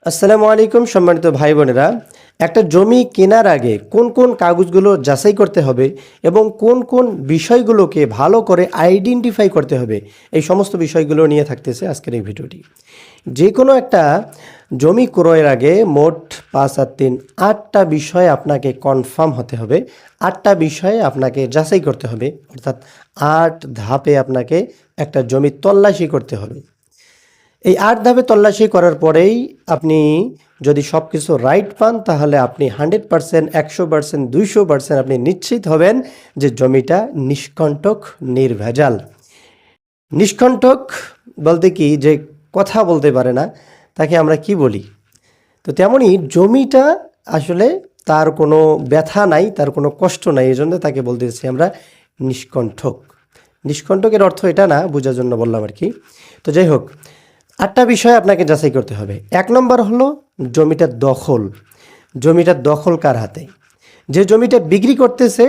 আসসালামু আলাইকুম সম্মানিত ভাই বোনেরা। একটা জমি কেনার আগে কোন কোন কাগজগুলো যাচাই করতে হবে এবং কোন কোন বিষয়গুলোকে ভালো করে আইডেন্টিফাই করতে হবে, এই সমস্ত বিষয়গুলো নিয়ে থাকতেছে আজকের এই ভিডিওটি। যে কোনো একটা জমি ক্রয়ের আগে মোট 5 আর 3 8টা বিষয় আপনাকে কনফার্ম হতে হবে। 8টা বিষয়ে আপনাকে যাচাই করতে হবে, অর্থাৎ 8 ধাপে আপনাকে একটা জমি তল্লাশি করতে হবে। এই 8 ধাপে তল্লাশি করার পরেই আপনি যদি সব কিছু রাইট পান, তাহলে আপনি 100%, 100%, 200% আপনি নিশ্চিত হবেন যে জমিটা নিষ্কণ্টক, নির্ভেজাল। নিষ্কণ্টক বলতে কি, যে কথা বলতে পারে না, তাকে আমরা কি বলি? তো তেমনই জমিটা আসলে তার কোনো ব্যথা নাই, তার কোনো কষ্ট নাই, এই জন্য তাকে বলতেছি আমরা নিষ্কণ্ঠক। নিষ্কণ্টকের অর্থ এটা না, বোঝার জন্য বললাম আর কি। তো যাই হোক, 8টা বিষয় আপনাকে যাচাই করতে হবে। 1 নম্বর হলো জমিটার দখল। জমিটার দখল কার হাতে? যে জমিটা বিক্রি করতেছে,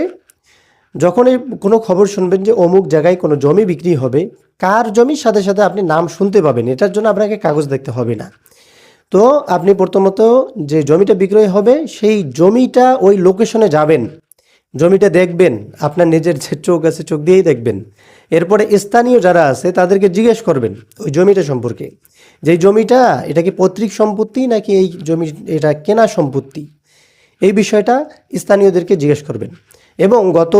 যখনই কোনো খবর শুনবেন যে অমুক জায়গায় কোনো জমি বিক্রি হবে, কার জমি, সাথে সাথে আপনি নাম শুনতে পাবেন। এটার জন্য আপনাকে কাগজ দেখতে হবে না। তো আপনি প্রথমত যে জমিটা বিক্রয় হবে সেই জমিটা ওই লোকেশনে যাবেন, জমিটা দেখবেন, আপনার নিজের যে চোখ আছে চোখ দিয়েই দেখবেন। এরপরে স্থানীয় যারা আছে তাদেরকে জিজ্ঞেস করবেন ওই জমিটা সম্পর্কে, যে জমিটা এটা কি পৈতৃক সম্পত্তি নাকি এই জমি এটা কেনা সম্পত্তি, এই বিষয়টা স্থানীয়দেরকে জিজ্ঞেস করবেন। এবং গত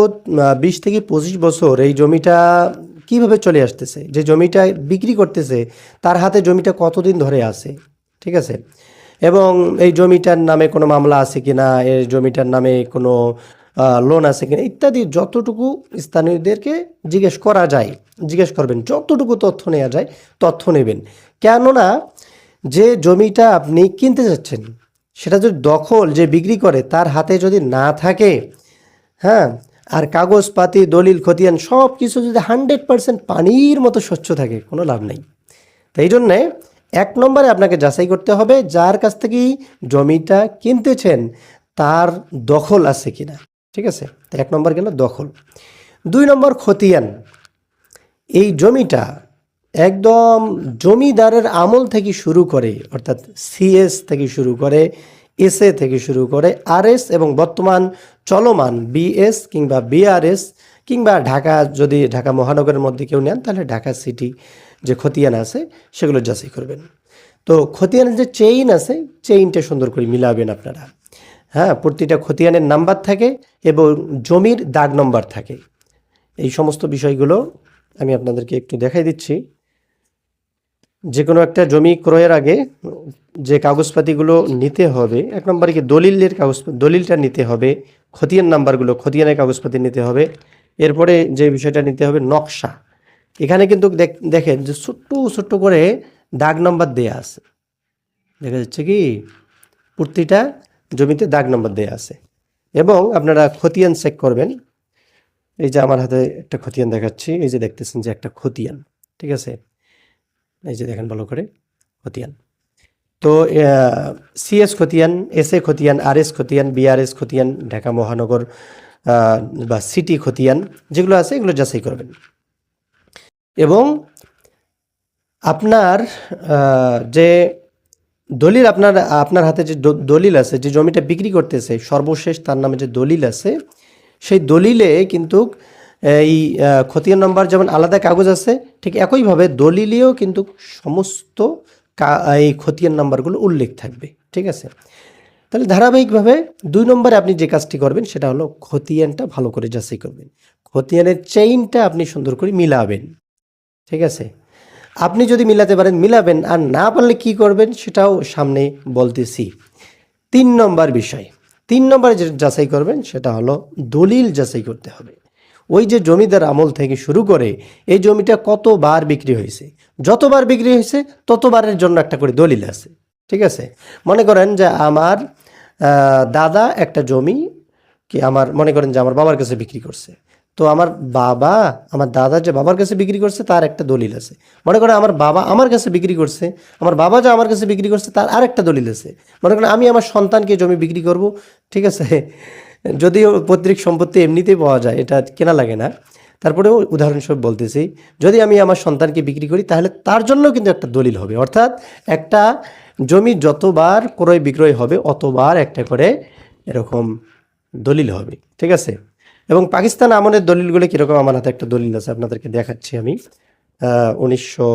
20 থেকে 25 বছর এই জমিটা কিভাবে চলে আসতেছে, যে জমিটা বিক্রি করতেছে তার হাতে জমিটা কতদিন ধরে আছে, ঠিক আছে? এবং এই জমিটার নামে কোনো মামলা আছে কিনা, এই জমিটার নামে কোনো লোন আছে কিনা, ইত্যাদি যতটুকু স্থানীয়দেরকে জিজ্ঞেস করা যায় জিজ্ঞেস করবেন। যতটুকু তথ্য নেওয়া যায় তথ্য নেবেন। কেননা যে জমিটা আপনি কিনতে যাচ্ছেন সেটা যদি দখল, যে বিক্রি করে তার হাতে যদি না থাকে, হ্যাঁ, আর কাগজপাতি দলিল খতিয়ান সব কিছু যদি 100% পানির মতো স্বচ্ছ থাকে, কোনো লাভ নেই। তাই জন্যে 1 নম্বরে আপনাকে যাচাই করতে হবে যার কাছ থেকেই জমিটা কিনতেছেন তার দখল আছে কিনা, ঠিক আছে? তো 1 নম্বর গেল দখল। 2 নম্বর খতিয়ান। এই জমিটা একদম জমিদারের আমল থেকে শুরু করে, অর্থাৎ সিএস থেকে শুরু করে, এসএ থেকে শুরু করে, আরএস এবং বর্তমান চলমান বিএস কিংবা বিআরএস, কিংবা ঢাকা, যদি ঢাকা মহানগরের মধ্যে কেউ নেন তাহলে ঢাকা সিটি যে খতিয়ান আছে সেগুলো যাচাই করবেন। তো খতিয়ানের যে চেইন আছে, চেইনটা সুন্দর করে মিলাবেন আপনারা। হ্যাঁ, প্রতিটা খতিয়ানের নাম্বার থাকে এবং জমির দাগ নম্বর থাকে। এই সমস্ত বিষয়গুলো আমি আপনাদেরকে একটু দেখাই দিচ্ছি। যে কোনো একটা জমি ক্রয়ের আগে যে কাগজপাতিগুলো নিতে হবে, 1 নম্বরে কি দলিলের কাগজ, দলিলটা নিতে হবে। খতিয়ান নাম্বারগুলো, খতিয়ানের কাগজপাতি নিতে হবে। এরপরে যে বিষয়টা নিতে হবে নকশা। এখানে কিন্তু দেখেন যে ছোট্ট ছোট্ট করে দাগ নম্বর দেয়া আছে, দেখা যাচ্ছে কি? প্রতিটা জমিতে দাগ নম্বর দেয়া আছে। এবং আপনারা খতিয়ান চেক করবেন। এই যে আমার হাতে একটা খতিয়ান দেখাচ্ছি, এই যে দেখতেছেন যে একটা খতিয়ান, ঠিক আছে? এই যে দেখেন ভালো করে খতিয়ান। তো সিএস খতিয়ান, এসএ খতিয়ান, আরএস খতিয়ান, বিআরএস খতিয়ান, ঢাকা মহানগর বা সিটি খতিয়ান যেগুলো আছে এগুলো যাচাই করবেন। এবং আপনার যে দলিল, আপনার হাতে যে দলিল আছে, যে জমিটা বিক্রি করতেছে সর্বশেষ তার নামে যে দলিল আছে, সেই দলিলে কিন্তু এই খতিয়ান নম্বর যেমন আলাদা কাগজ আছে, ঠিক একইভাবে দলিলেও কিন্তু সমস্ত এই খতিয়ান নাম্বারগুলো উল্লেখ থাকবে, ঠিক আছে? তাহলে ধারাবাহিকভাবে 2 নম্বরে আপনি যে কাজটি করবেন সেটা হলো খতিয়ানটা ভালো করে যাচাই করবেন। খতিয়ানের চেইনটা আপনি সুন্দর করে মিলাবেন, ঠিক আছে? আপনি যদি মিলাতে পারেন মিলাবেন, আর না পারলে কি করবেন সেটাও সামনে বলতেছি। 3 নম্বর বিষয়, 3 নম্বরে যে যাচাই করবেন সেটা হলো দলিল যাচাই করতে হবে। ওই যে জমিদার আমল থেকে শুরু করে এই জমিটা কতবার বিক্রি হয়েছে, যতবার বিক্রি হয়েছে ততবারের জন্য একটা করে দলিল আছে, ঠিক আছে? মনে করেন যে আমার দাদা একটা জমি কি আমার, মনে করেন যে আমার বাবার কাছে বিক্রি করছে। তো আমার দাদা যে বাবার কাছে বিক্রি করছে তার একটা দলিল আছে। মনে করেন আমার বাবা আমার কাছে বিক্রি করছে, আমার বাবা যে আমার কাছে বিক্রি করছে তার আরেকটা দলিল আছে। মনে করেন আমি আমার সন্তানকে জমি বিক্রি করব, ঠিক আছে? যদিও পৈতৃক সম্পত্তি এমনিতেই পাওয়া যায়, এটা কেনা লাগে না, তারপরেও উদাহরণস্বরূপ বলতেছি, যদি আমি আমার সন্তানকে বিক্রি করি তাহলে তার জন্য কিন্তু একটা দলিল হবে। অর্থাৎ একটা জমি যতবার ক্রয় বিক্রয় হবে অতবার একটা করে এরকম দলিল হবে, ঠিক আছে। এবং পাকিস্তান আমলের দলিলগুলো কীরকম, আমার হাতে একটা দলিল আছে, আপনাদেরকে দেখাচ্ছি আমি। 1900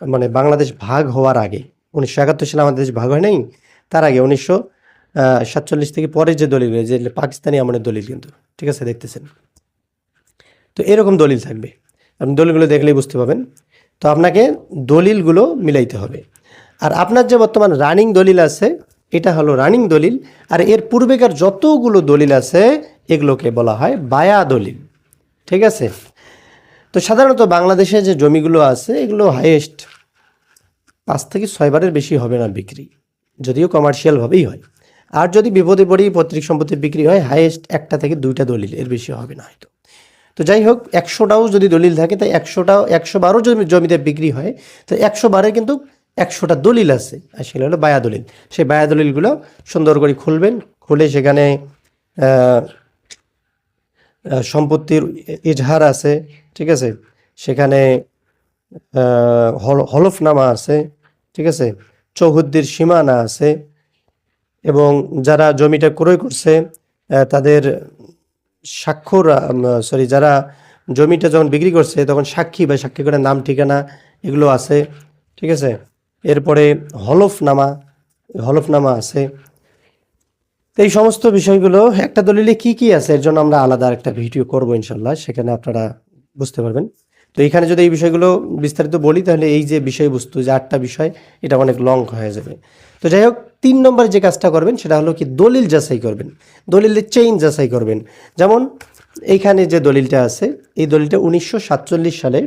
মানে বাংলাদেশ ভাগ হওয়ার আগে, 1971 সালে আমাদের দেশ ভাগ হয় নাই, তার আগে 1947 থেকে পরে যে দলিল, যে পাকিস্তানি আমলের দলিল কিন্তু, ঠিক আছে, দেখতেছেন। তো এরকম দলিল থাকবে, আপনি দলিলগুলো দেখলেই বুঝতে পাবেন। তো আপনাকে দলিলগুলো মিলাইতে হবে। আর আপনার যে বর্তমান রানিং দলিল আছে, এটা হলো রানিং দলিল। আর এর পূর্বেকার যতগুলো দলিল আছে এগুলোকে বলা হয় বায়া দলিল, ঠিক আছে। তো সাধারণত বাংলাদেশে যে জমিগুলো আছে এগুলো হাইয়েস্ট 5 থেকে 6 বারের বেশি হবে না বিক্রি, যদিও কমার্শিয়ালভাবেই হয়। আর যদি বিপদে পড়ি পৈতৃক সম্পত্তি বিক্রি হয়, হাইয়েস্ট 1টা থেকে 2টা দলিল, এর বেশি হবে না হয়তো। তো যাই হোক, 100টাও যদি দলিল থাকে, তাই 100 বারও যদি জমিতে বিক্রি হয়, তো 100 বারে কিন্তু 100টা দলিল আছে, আর সেগুলো হলো বায়া দলিল। সেই বায়া দলিলগুলো সুন্দর করে খুলবেন, খুলে সেখানে সম্পত্তির ইজহার আছে, ঠিক আছে, সেখানে হলফনামা আছে, ঠিক আছে, চৌহদ্দির সীমানা আছে, এবং যারা জমিটা ক্রয় করছে তাদের স্বাক্ষর, যারা জমিটা যখন বিক্রি করছে তখন সাক্ষী বা সাক্ষী করে নাম ঠিকানা এগুলো আছে, ঠিক আছে। এরপরে হলফনামা আছে। তো এই সমস্ত বিষয়গুলো একটা দলিলে কি কি আছে, এর জন্য আমরা আলাদা একটা ভিডিও করব ইনশাল্লাহ, সেখানে আপনারা বুঝতে পারবেন। তো এইখানে যদি এই বিষয়গুলো বিস্তারিত বলি, তাহলে এই যে বিষয়বস্তু, যে 8টা বিষয়, এটা অনেক লং হয়ে যাবে। তো যাই হোক, 3 নম্বরে যে কাজটা করবেন সেটা হলো কি, দলিল যাচাই করবেন, দলিলের চেইন যাচাই করবেন। যেমন এইখানে যে দলিলটা আছে, এই দলিলটা 1947 সালে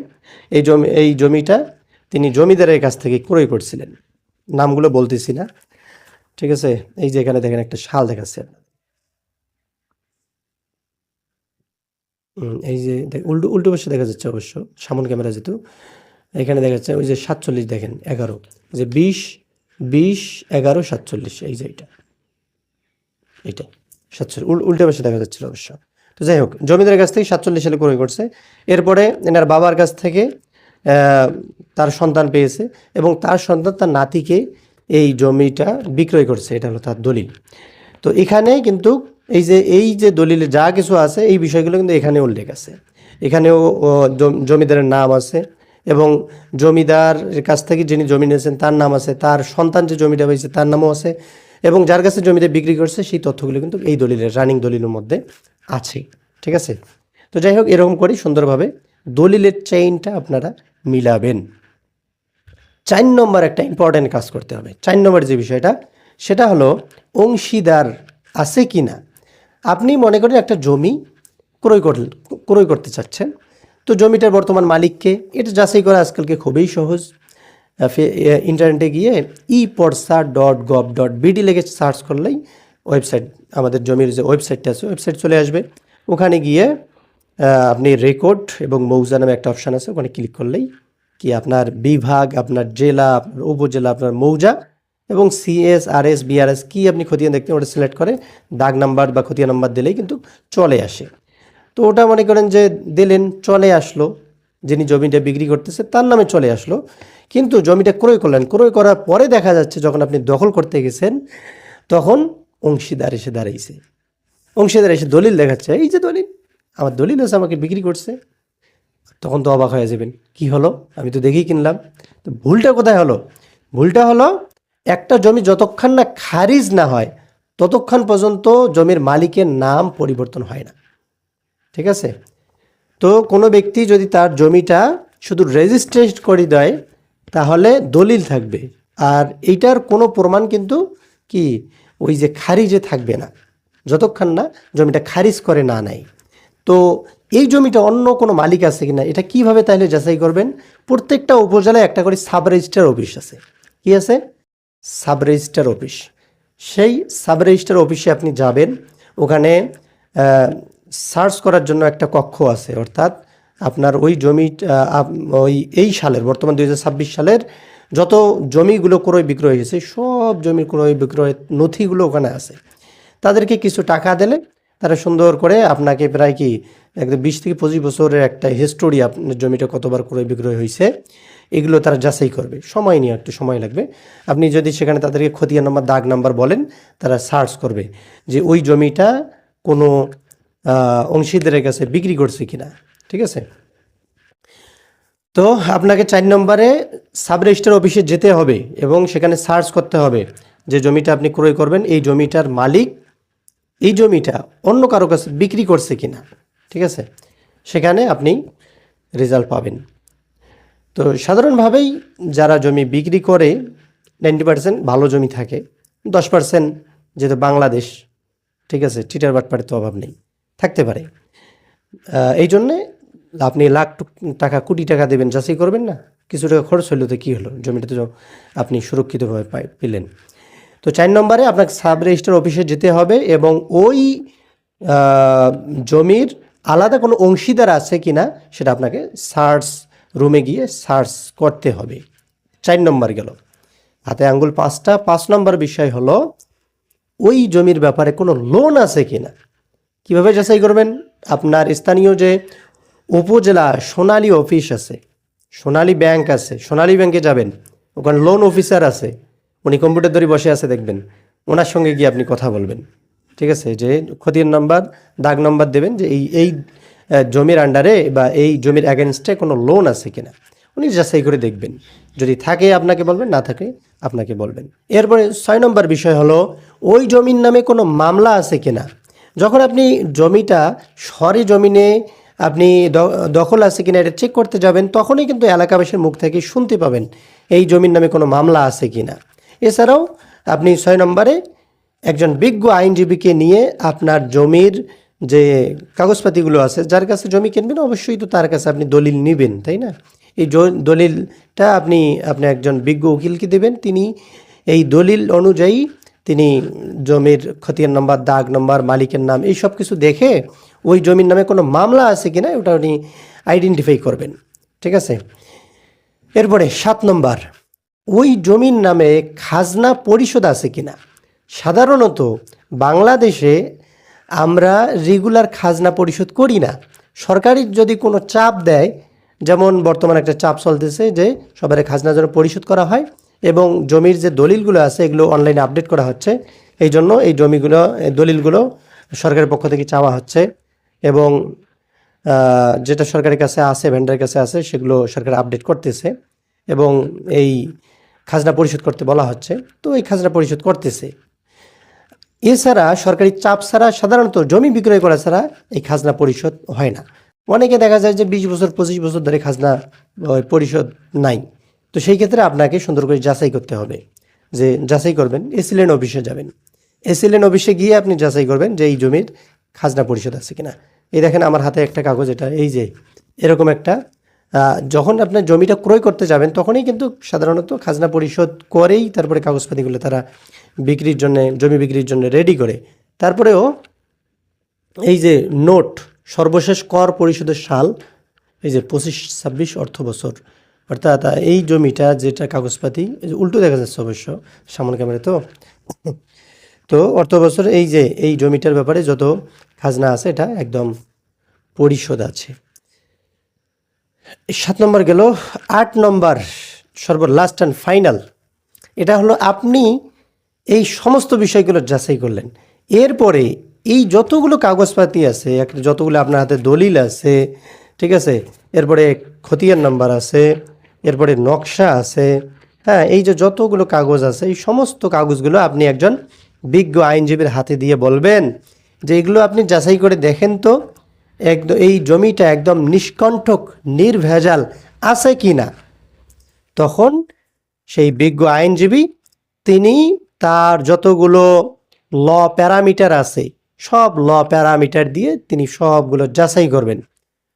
এই জমিটা তিনি জমিদারের কাছ থেকে ক্রয় করছিলেন। নামগুলো বলতেছি না, ঠিক আছে। এই যে এখানে দেখেন একটা সাল দেখাচ্ছে, এই যে উল্টো উল্টো পাশে দেখা যাচ্ছে, অবশ্য সামন ক্যামেরা যেহেতু, এখানে দেখা যাচ্ছে ওই যে 47, দেখেন 11, যে 20, 11, 47, এই যে এটা 47 উল্টো পাশে দেখা যাচ্ছিল অবশ্য। তো যাই হোক, জমিদারের কাছ থেকে 47 সালে ক্রয় করছে। এরপরে এনার বাবার কাছ থেকে তার সন্তান পেয়েছে, এবং তার সন্তান তার নাতিকে এই জমিটা বিক্রয় করছে, এটা হলো তার দলিল। তো এখানে কিন্তু এই যে দলিলে যা কিছু আছে, এই বিষয়গুলো কিন্তু এখানে উল্লেখ আছে। এখানেও জমিদারের নাম আছে, এবং জমিদারের কাছ থেকে যিনি জমি নিয়েছেন তার নাম আছে, তার সন্তান যে জমিটা পেয়েছে তার নামও আছে, এবং যার কাছে জমিটা বিক্রি করছে সেই তথ্যগুলো কিন্তু এই দলিলের, রানিং দলিলের মধ্যে আছে, ঠিক আছে। তো যাই হোক, এরকম করে সুন্দরভাবে দলিলের চেইনটা আপনারা মিলাবেন। 4 নম্বর একটা ইম্পর্ট্যান্ট কাজ করতে হবে। 4 নম্বর যে বিষয়টা, সেটা হলো অংশীদার আছে কি না। আপনি মনে করেন একটা জমি ক্রয় করতে চাচ্ছেন, তো জমিটার বর্তমান মালিককে, এটা যাচাই করা আজকালকে খুবই সহজ। ইন্টারনেটে গিয়ে epodsa.gov.bd লিখে সার্চ করলেই ওয়েবসাইট, আমাদের জমির যে ওয়েবসাইটটা আছে ওয়েবসাইট চলে আসবে। ওখানে গিয়ে আপনি রেকর্ড এবং মৌজা নামে একটা অপশান আছে, ওখানে ক্লিক করলেই কি আপনার বিভাগ, আপনার জেলা, আপনার উপজেলা, আপনার মৌজা, এবং CS, RS, BRS কি আপনি খতিয়ান দেখতে, ওটা সিলেক্ট করে দাগ নাম্বার বা খতিয়ান নাম্বার দিলেই কিন্তু চলে আসে। তো ওটা মনে করেন যে দিলেন, চলে আসলো, যিনি জমিটা বিক্রি করতেছে তার নামে চলে আসলো। কিন্তু জমিটা ক্রয় করলেন, ক্রয় করার পরে দেখা যাচ্ছে যখন আপনি দখল করতে গেছেন, তখন অংশীদার এসে দাঁড়াইছে, অংশীদার এসে দলিল দেখাচ্ছে, এই যে দলিল, আমার দলিল আছে, আমাকে বিক্রি করছে। তখন তো অবাক হয়ে যাবেন, কি হলো, আমি তো দেখেই কিনলাম। তো ভুলটা কোথায় হলো? ভুলটা হলো, একটা জমি যতক্ষণ না খারিজ না হয় ততক্ষণ পর্যন্ত জমির মালিকের নাম পরিবর্তন হয় না, ঠিক আছে। তো কোনো ব্যক্তি যদি তার জমিটা শুধু রেজিস্ট্রেশন করে দেয়, তাহলে দলিল থাকবে, আর এইটার কোনো প্রমাণ কিন্তু কি ওই যে খারিজে থাকবে না, যতক্ষণ না জমিটা খারিজ করে না নেয়। তো এই জমিটা অন্য কোনো মালিক আছে কিনা, এটা কিভাবে তাহলে যাচাই করবেন? প্রত্যেকটা উপজেলায় একটা করে সাব রেজিস্ট্রার অফিস আছে। কি আছে? Sub registrar office. সেই সাব রেজিস্ট্রার অফিসে আপনি যাবেন, ওখানে সার্চ করার জন্য একটা কক্ষ আছে, অর্থাৎ আপনার ওই জমি এই সালের, বর্তমান 2026 সালের যত জমিগুলো ক্রয় বিক্রয় হয়েছে, সব জমির ক্রয় বিক্রয়ের নথিগুলো ওখানে আছে। তাদেরকে কিছু টাকা দিলে তারা সুন্দর করে আপনাকে প্রায় কি একদম 20 থেকে 25 বছরের একটা হিস্টোরি, আপনার জমিটা কতবার ক্রয় বিক্রয় হয়েছে এগুলো তারা যাচাই করবে। সময় নিয়ে একটু সময় লাগবে। আপনি যদি সেখানে তাদেরকে খতিয়ান নাম্বার, দাগ নাম্বার বলেন, তারা সার্চ করবে যে ওই জমিটা কোনো অংশীদারের কাছে বিক্রি করছে কিনা। ঠিক আছে, তো আপনাকে 4 নম্বরে সাব রেজিস্ট্রার অফিসে যেতে হবে এবং সেখানে সার্চ করতে হবে যে জমিটা আপনি ক্রয় করবেন এই জমিটার মালিক এই জমিটা অন্য কারো কাছে বিক্রি করছে কিনা। ঠিক আছে, সেখানে আপনি রেজাল্ট পাবেন। তো সাধারণভাবেই যারা জমি বিক্রি করে 90% ভালো জমি থাকে, 10% যেহেতু বাংলাদেশ, ঠিক আছে, চিটার বাটপাড়ের তো অভাব নেই, থাকতে পারে। এই জন্যে আপনি লাখ টাকা, কোটি টাকা দেবেন, যাচাই করবেন না, কিছু টাকা খরচ হইলো তো কী হলো, জমিটা তো আপনি সুরক্ষিতভাবে পেলেন। তো 4 নম্বরে আপনাকে সাব রেজিস্ট্রার অফিসে যেতে হবে এবং ওই জমির আলাদা কোনো অংশীদার আছে কিনা সেটা আপনাকে সার্চ রুমে গিয়ে সার্চ করতে হবে। 4 নম্বর গেল। হাতে আঙ্গুল 5টা। 5 নম্বর বিষয় হলো ওই জমির ব্যাপারে কোনো লোন আছে কিনা। কিভাবে যাচাই করবেন? আপনার স্থানীয় যে উপজেলা সোনালী অফিস আছে, সোনালী ব্যাংক আছে, সোনালী ব্যাংকে যাবেন, ওখানে লোন অফিসার আছে, উনি কম্পিউটার ধরে বসে আছে দেখবেন, ওনার সঙ্গে গিয়ে আপনি কথা বলবেন। ঠিক আছে, যে খতিয়ান নাম্বার, দাগ নাম্বার দেবেন যে এই জমির আন্ডারে বা এই জমির অ্যাগেনস্টে কোনো লোন আছে কিনা, উনি যাচাই করে দেখবেন। যদি থাকে আপনাকে বলবেন, না থাকে আপনাকে বলবেন। এরপরে 6 নম্বর বিষয় হলো ওই জমির নামে কোনো মামলা আছে কিনা। যখন আপনি জমিটা সরেজমিনে আপনি দখল আছে কিনা এটা চেক করতে যাবেন, তখনই কিন্তু এলাকাবাসীর মুখ থেকে শুনতে পাবেন এই জমির নামে কোনো মামলা আছে কিনা। এছাড়াও আপনি 6 নম্বরে একজন বিজ্ঞ আইনজীবীকে নিয়ে আপনার জমির যে কাগজপাতিগুলো আছে, যার কাছে জমি কিনবেন অবশ্যই তো তার কাছে আপনি দলিল নেবেন, তাই না? এই দলিলটা আপনি একজন বিজ্ঞ উকিলকে দেবেন, তিনি এই দলিল অনুযায়ী তিনি জমির খতিয়ান নম্বর, দাগ নম্বর, মালিকের নাম এই সব কিছু দেখে ওই জমির নামে কোনো মামলা আছে কিনা ওটা উনি আইডেন্টিফাই করবেন। ঠিক আছে, এরপরে 7 নম্বর ওই জমির নামে খাজনা পরিশোধ আছে কিনা। সাধারণত বাংলাদেশে আমরা রেগুলার খাজনা পরিশোধ করি না। সরকারি যদি কোনো চাপ দেয়, যেমন বর্তমানে একটা চাপ চলতেছে যে সবার খাজনা যেন পরিশোধ করা হয় এবং জমির যে দলিলগুলো আছে এগুলো অনলাইনে আপডেট করা হচ্ছে, এই জন্য এই জমিগুলো, দলিলগুলো সরকারের পক্ষ থেকে চাওয়া হচ্ছে এবং যেটা সরকারের কাছে আছে, ভেন্ডারের কাছে আছে, সেগুলো সরকার আপডেট করতেছে এবং এই খাজনা পরিশোধ করতে বলা হচ্ছে। তো এই খাজনা পরিশোধ করতেছে। এছাড়া সরকারি চাপ ছাড়া সাধারণত জমি বিক্রয় করা ছাড়া এই খাজনা পরিশোধ হয় না। অনেকে দেখা যায় যে 20 বছর 25 বছর ধরে খাজনা পরিশোধ নাই। তো সেই ক্ষেত্রে আপনাকে সুন্দর করে যাচাই করতে হবে। যে যাচাই করবেন, এসিলেন অফিসে যাবেন, এসিলেন অফিসে গিয়ে আপনি যাচাই করবেন যে এই জমির খাজনা পরিশোধ আছে কিনা। এই দেখেন আমার হাতে একটা কাগজ, এটা এই যে এরকম একটা, যখন আপনার জমিটা ক্রয় করতে যাবেন তখনই কিন্তু সাধারণত খাজনা পরিশোধ করেই তারপরে কাগজপাতিগুলো তারা বিক্রির জন্য, জমি বিক্রির জন্য রেডি করে। তারপরেও এই যে নোট, সর্বশেষ কর পরিশোধের সাল, এই যে 25-26 অর্থ বছর, অর্থাৎ এই জমিটা যেটা কাগজপাতি, উল্টো দেখা যাচ্ছে অবশ্য সামনে ক্যামেরা, তো অর্থ বছর এই যে এই জমিটার ব্যাপারে যত খাজনা আছে এটা একদম পরিশোধ আছে। 7 নম্বর গেল। 8 নম্বর লাস্ট অ্যান্ড ফাইনাল, এটা হলো আপনি এই সমস্ত বিষয়গুলো যাচাই করলেন, এরপরে এই যতগুলো কাগজপাতি আছে, যতগুলো আপনার হাতে দলিল আছে, ঠিক আছে, এরপরে খতিয়ান নাম্বার আছে, এরপরে নকশা আছে, হ্যাঁ, এই যে যতগুলো কাগজ আছে এই সমস্ত কাগজগুলো আপনি একজন বিজ্ঞ আইনজীবীর হাতে দিয়ে বলবেন যে এগুলো আপনি যাচাই করে দেখেন তো একদম এই জমিটা একদম নিষ্কণ্টক, নির্ভেজাল আছে কি না। তখন সেই বিজ্ঞ আইনজীবী তিনি তার যতগুলো ল প্যারামিটার আছে সব ল প্যারামিটার দিয়ে তিনি সবগুলো যাচাই করবেন।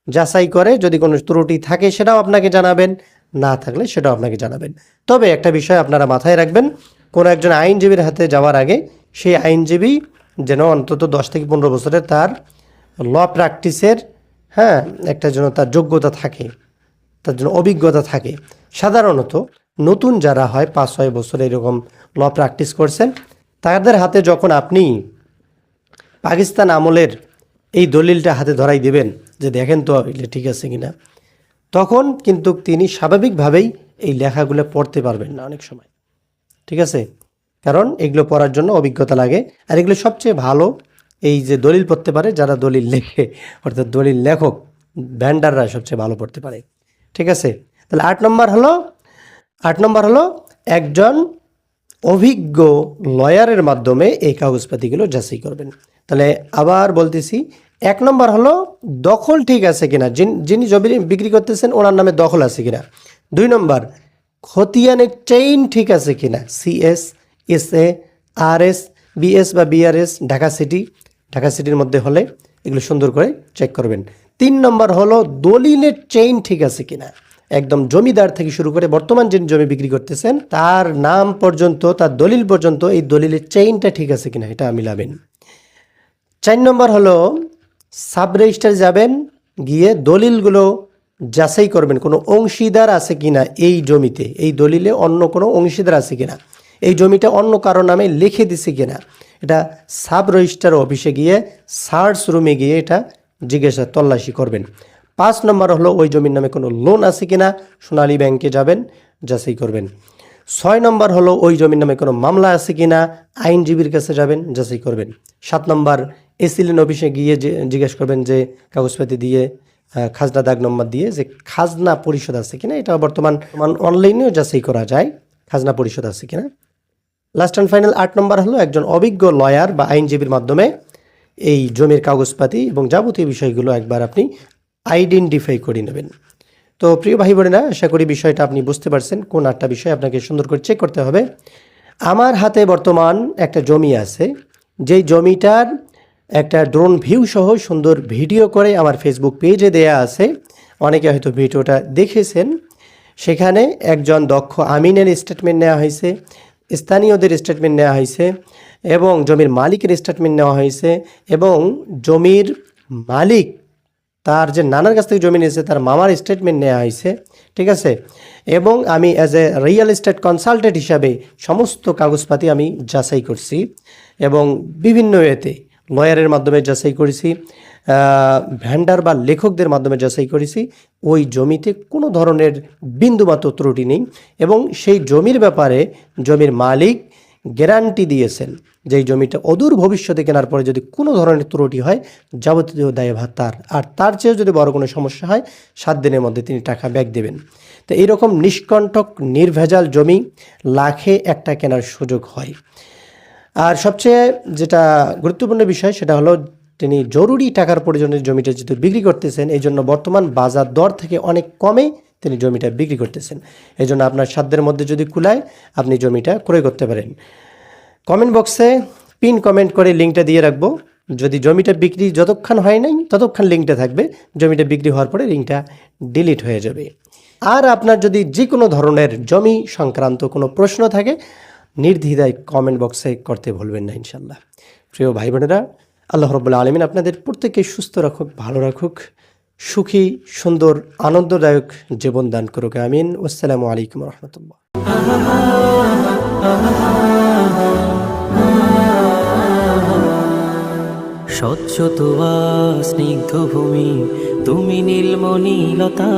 যাচাই করে যদি কোনো ত্রুটি থাকে সেটাও আপনাকে জানাবেন, না থাকলে সেটাও আপনাকে জানাবেন। তবে একটা বিষয় আপনারা মাথায় রাখবেন, কোনো একজন আইনজীবীর হাতে যাওয়ার আগে সেই আইনজীবী যেন অন্তত 10 থেকে 15 বছরের তার ল প্র্যাকটিসের, হ্যাঁ, একটা যেন তার যোগ্যতা থাকে, তার জন্য অভিজ্ঞতা থাকে। সাধারণত নতুন যারা হয় 5-6 বছর এরকম ল প্র্যাকটিস করছেন, তাদের হাতে যখন আপনি পাকিস্তান আমলের এই দলিলটা হাতে ধরাই দেবেন যে দেখেন তো এটা ঠিক আছে কিনা, তখন কিন্তু তিনি স্বাভাবিকভাবেই এই লেখাগুলো পড়তে পারবেন না অনেক সময়। ঠিক আছে, কারণ এগুলো পড়ার জন্য অভিজ্ঞতা লাগে। আর এগুলো সবচেয়ে ভালো এই যে দলিল পড়তে পারে যারা দলিল লেখে, অর্থাৎ দলিল লেখক ভ্যান্ডাররা সবচেয়ে ভালো পড়তে পারে। ঠিক আছে, তাহলে 8 নম্বর হলো একজন অভিজ্ঞ লয়ারের মাধ্যমে এই কাগজপাতিগুলো যাচাই করবেন। তাহলে আবার বলতেছি, 1 নম্বর হলো দখল ঠিক আছে কিনা, যিনি জমি বিক্রি করতেছেন ওনার নামে দখল আছে কিনা। 2 নম্বর, খতিয়ানের চেইন ঠিক আছে কিনা, CS, SA, RS, BS বা BRS, ঢাকা সিটির মধ্যে হলে এগুলো সুন্দর করে চেক করবেন। 3 নম্বর হলো দলিলের চেইন ঠিক আছে কিনা, একদম জমিদার থেকে শুরু করে বর্তমান যিনি জমি বিক্রি করতেছেন তার নাম পর্যন্ত, তার দলিল পর্যন্ত এই দলিলের চেইনটা ঠিক আছে কিনা এটা মিলাবেন। 4 নম্বর হলো সাব রেজিস্টার যাবেন, গিয়ে দলিলগুলো যাচাই করবেন কোনো অংশীদার আছে কিনা এই জমিতে, এই দলিলে অন্য কোনো অংশীদার আছে কিনা, এই জমিটা অন্য কারো নামে লিখে দিছে কিনা, এটা সাব রেজিস্টার অফিসে গিয়ে সার্চ রুমে গিয়ে এটা জিজ্ঞাসা তল্লাশি করবেন। 5 নম্বর হলো ওই জমির নামে কোনো লোন আছে কিনা, সোনালী ব্যাংকে যাবেন, যাচাই করবেন। 6 নম্বর হলো ওই জমির নামে কোনো মামলা আছে কিনা, আইনজীবীর কাছে যাবেন, যাচাই করবেন। 7 নম্বর এসিলিন অফিসে গিয়ে জিজ্ঞেস করবেন যে কাগজপাতি দিয়ে খাজনা দাগ নম্বর দিয়ে যে খাজনা পরিশোধ আছে কিনা, এটা বর্তমান অনলাইনেও যাচাই করা যায় খাজনা পরিশোধ আছে কিনা। লাস্ট অ্যান্ড ফাইনাল 8 নম্বর হলো একজন অভিজ্ঞ লয়ার বা আইনজীবীর মাধ্যমে এই জমির কাগজপাতি এবং যাবতীয় বিষয়গুলো একবার আপনি আইডেন্টিফাই করে নেবেন। তো প্রিয় ভাই বোনেরা, আশা করি বিষয়টা আপনি বুঝতে পারছেন কোন 8টা বিষয় আপনাকে সুন্দর করে চেক করতে হবে। আমার হাতে বর্তমান একটা জমি আছে, যেই জমিটার একটা ড্রোন ভিউ সহ সুন্দর ভিডিও করে আমার ফেসবুক পেজে দেয়া আছে, অনেকে হয়তো ভিডিওটা দেখেছেন। সেখানে একজন দক্ষ আমিনের স্টেটমেন্ট নেওয়া হয়েছে, স্থানীয়দের স্টেটমেন্ট নেওয়া হয়েছে এবং জমির মালিকের স্টেটমেন্ট নেওয়া হয়েছে এবং জমির মালিক তার যে নানার কাছ থেকে জমি নিয়েছে তার মামার স্টেটমেন্ট নেওয়া হয়েছে। ঠিক আছে, এবং আমি as a real estate consultant হিসাবে সমস্ত কাগজপাতি আমি যাচাই করছি এবং বিভিন্ন ওয়েতে লয়ারের মাধ্যমে যাচাই করেছি, ভ্যান্ডার বা লেখকদের মাধ্যমে যাচাই করেছি। ওই জমিতে কোনো ধরনের বিন্দুমাত্র ত্রুটি নেই এবং সেই জমির ব্যাপারে জমির মালিক গ্যারান্টি দিয়েছেন যে এই জমিটা অদূর ভবিষ্যতে কেনার পরে যদি কোনো ধরনের ত্রুটি হয় যাবতীয় দায়ভার তার, আর তার চেয়েও যদি বড় কোনো সমস্যা হয় 7 দিনের মধ্যে তিনি টাকা ব্যাক দেবেন। তো এইরকম নিষ্কণ্টক নির্ভেজাল জমি লাখে একটা কেনার সুযোগ হয়। আর সবচেয়ে যেটা গুরুত্বপূর্ণ বিষয় সেটা হলো তিনি জরুরি টাকার প্রয়োজনে জমিটা যেহেতু বিক্রি করতেছেন, এই জন্য বর্তমান বাজার দর থেকে অনেক কমে তিনি জমিটা বিক্রি করতেছেন। এই জন্য আপনার সাধ্যের মধ্যে যদি কুলায় আপনি জমিটা ক্রয় করতে পারেন। কমেন্ট বক্সে পিন কমেন্ট করে লিঙ্কটা দিয়ে রাখবো, যদি জমিটা বিক্রি যতক্ষণ হয় নাই ততক্ষণ লিঙ্কটা থাকবে, জমিটা বিক্রি হওয়ার পরে লিঙ্কটা ডিলিট হয়ে যাবে। আর আপনার যদি যে কোনো ধরনের জমি সংক্রান্ত কোনো প্রশ্ন থাকে নির্দ্বিধায় কমেন্ট বক্সে করতে ভুলবেন না ইনশাল্লাহ। প্রিয় ভাই বোনেরা, আল্লাহ রাব্বুল আলামিন আপনাদের প্রত্যেককে সুস্থ রাখুক, ভালো রাখুক, সুখী সুন্দর আনন্দদায়ক জীবন দান করুক, আমিন। আসসালামু আলাইকুম রহমতুল্লাহ। স্বচ্ছ তোয়া স্নিগ্ধ ভূমি, তুমি নীলমণি লতা।